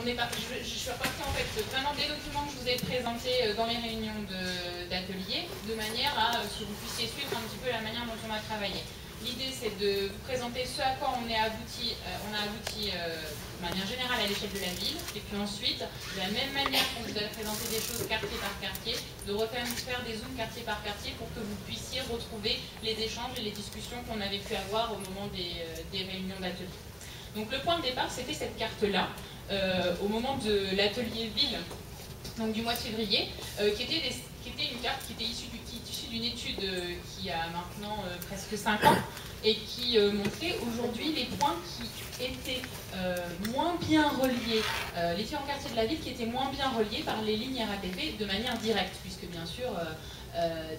je suis repartie en fait vraiment des documents que je vous ai présentés dans les réunions d'atelier, de manière à ce que vous puissiez suivre un petit peu la manière dont on a travaillé. L'idée, c'est de vous présenter ce à quoi on a abouti de manière générale à l'échelle de la ville, et puis ensuite, de la même manière qu'on vous a présenté des choses quartier par quartier, de faire des zooms quartier par quartier pour que vous puissiez retrouver les échanges et les discussions qu'on avait pu avoir au moment des réunions d'atelier. Donc le point de départ, c'était cette carte-là, au moment de l'atelier ville, donc du mois de février, qui était une carte qui était issue d'une étude qui a maintenant presque 5 ans et qui montrait aujourd'hui les points qui étaient moins bien reliés, les différents quartiers de la ville qui étaient moins bien reliés par les lignes RATP de manière directe, puisque bien sûr,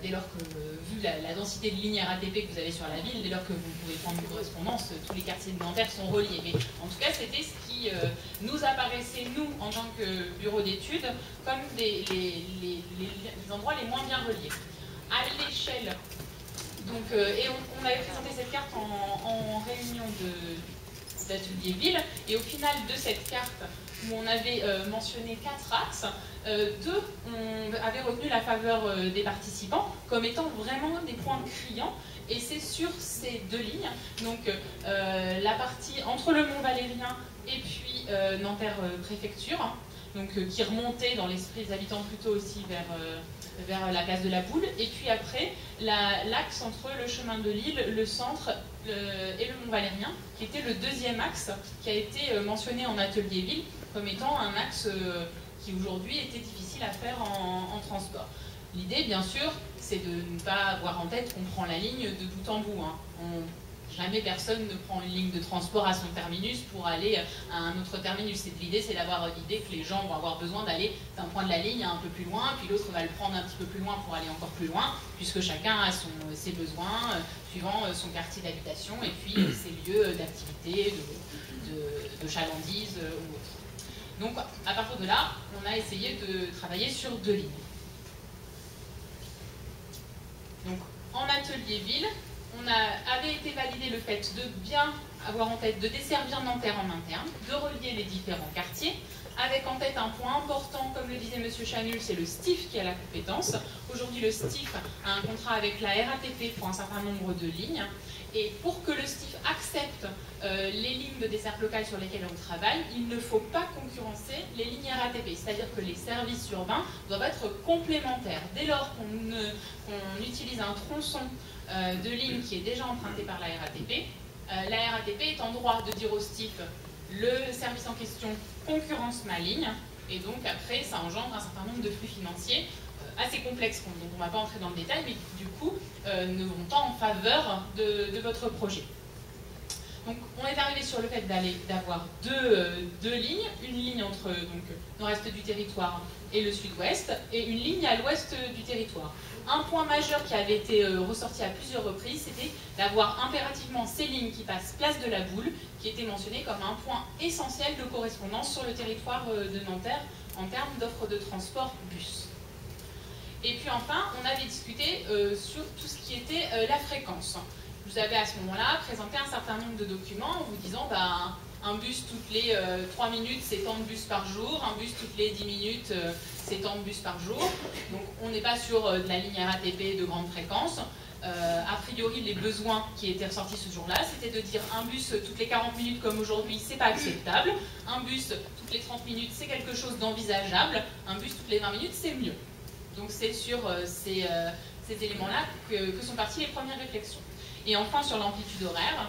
dès lors que, vu la densité de lignes RATP que vous avez sur la ville, dès lors que vous pouvez prendre une correspondance, tous les quartiers de Nanterre sont reliés. Mais en tout cas, c'était ce qui nous apparaissait, nous, en tant que bureau d'études, comme les endroits les moins bien reliés. À l'échelle, donc, et on avait présenté cette carte en réunion d'atelier ville, et au final de cette carte, où on avait mentionné 4 axes, 2, on avait retenu la faveur des participants comme étant vraiment des points criants, et c'est sur ces 2 lignes, donc la partie entre le Mont Valérien et puis Nanterre préfecture, donc qui remontait dans l'esprit des habitants plutôt aussi vers la place de la Boule, et puis après l'axe entre le chemin de l'île, le centre et le Mont Valérien, qui était le 2e axe qui a été mentionné en atelier ville comme étant un axe qui aujourd'hui était difficile à faire en transport. L'idée, bien sûr, c'est de ne pas avoir en tête qu'on prend la ligne de bout en bout. Jamais personne ne prend une ligne de transport à son terminus pour aller à un autre terminus. L'idée, c'est d'avoir l'idée que les gens vont avoir besoin d'aller d'un point de la ligne à un peu plus loin, puis l'autre va le prendre un petit peu plus loin pour aller encore plus loin, puisque chacun a ses besoins suivant son quartier d'habitation et puis ses lieux d'activité, de chalandise ou autre. Donc, à partir de là, on a essayé de travailler sur 2 lignes. Donc, en atelier ville, avait été validé le fait de bien avoir en tête de desservir Nanterre en interne, de relier les différents quartiers, avec en tête un point important, comme le disait M. Chanul, c'est le STIF qui a la compétence. Aujourd'hui, le STIF a un contrat avec la RATP pour un certain nombre de lignes. Et pour que le STIF accepte les lignes de desserte locale sur lesquelles on travaille, il ne faut pas concurrencer les lignes RATP. C'est-à-dire que les services urbains doivent être complémentaires. Dès lors qu'on utilise un tronçon de ligne qui est déjà emprunté par la RATP est en droit de dire au STIF le service en question concurrence ma ligne, et donc après ça engendre un certain nombre de flux financiers assez complexes, donc on ne va pas entrer dans le détail, mais du coup ne vont pas en faveur de votre projet. Donc on est arrivé sur le fait d'avoir deux lignes, une ligne entre nord-est du territoire et le sud-ouest, et une ligne à l'ouest du territoire. Un point majeur qui avait été ressorti à plusieurs reprises, c'était d'avoir impérativement ces lignes qui passent place de la Boule, qui étaient mentionnées comme un point essentiel de correspondance sur le territoire de Nanterre en termes d'offres de transport bus. Et puis enfin, on avait discuté sur tout ce qui était la fréquence. Vous avez à ce moment-là présenté un certain nombre de documents en vous disant un bus toutes les 3 minutes, c'est tant de bus par jour, un bus toutes les 10 minutes, c'est tant de bus par jour. Donc on n'est pas sur de la ligne RATP de grande fréquence. A priori, les besoins qui étaient ressortis ce jour-là, c'était de dire un bus toutes les 40 minutes comme aujourd'hui, c'est pas acceptable. Un bus toutes les 30 minutes, c'est quelque chose d'envisageable. Un bus toutes les 20 minutes, c'est mieux. Donc c'est sur ces éléments-là que sont parties les premières réflexions. Et enfin sur l'amplitude horaire,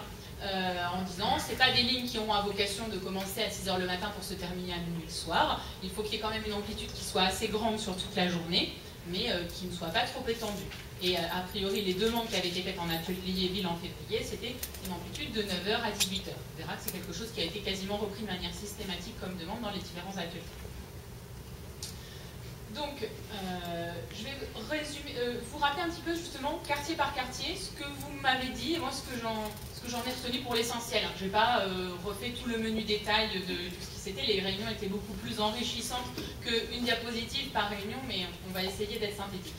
en disant c'est pas des lignes qui ont à vocation de commencer à 6 h le matin pour se terminer à minuit le soir. Il faut qu'il y ait quand même une amplitude qui soit assez grande sur toute la journée, mais qui ne soit pas trop étendue. Et a priori, les demandes qui avaient été faites en atelier ville en février, c'était une amplitude de 9 h à 18 h. On verra que c'est quelque chose qui a été quasiment repris de manière systématique comme demande dans les différents ateliers. Donc, je vais vous rappeler un petit peu justement, quartier par quartier, ce que vous m'avez dit et moi ce que j'en ai retenu pour l'essentiel. Je n'ai pas refait tout le menu détail de tout ce qui c'était. Les réunions étaient beaucoup plus enrichissantes qu'une diapositive par réunion, mais on va essayer d'être synthétique.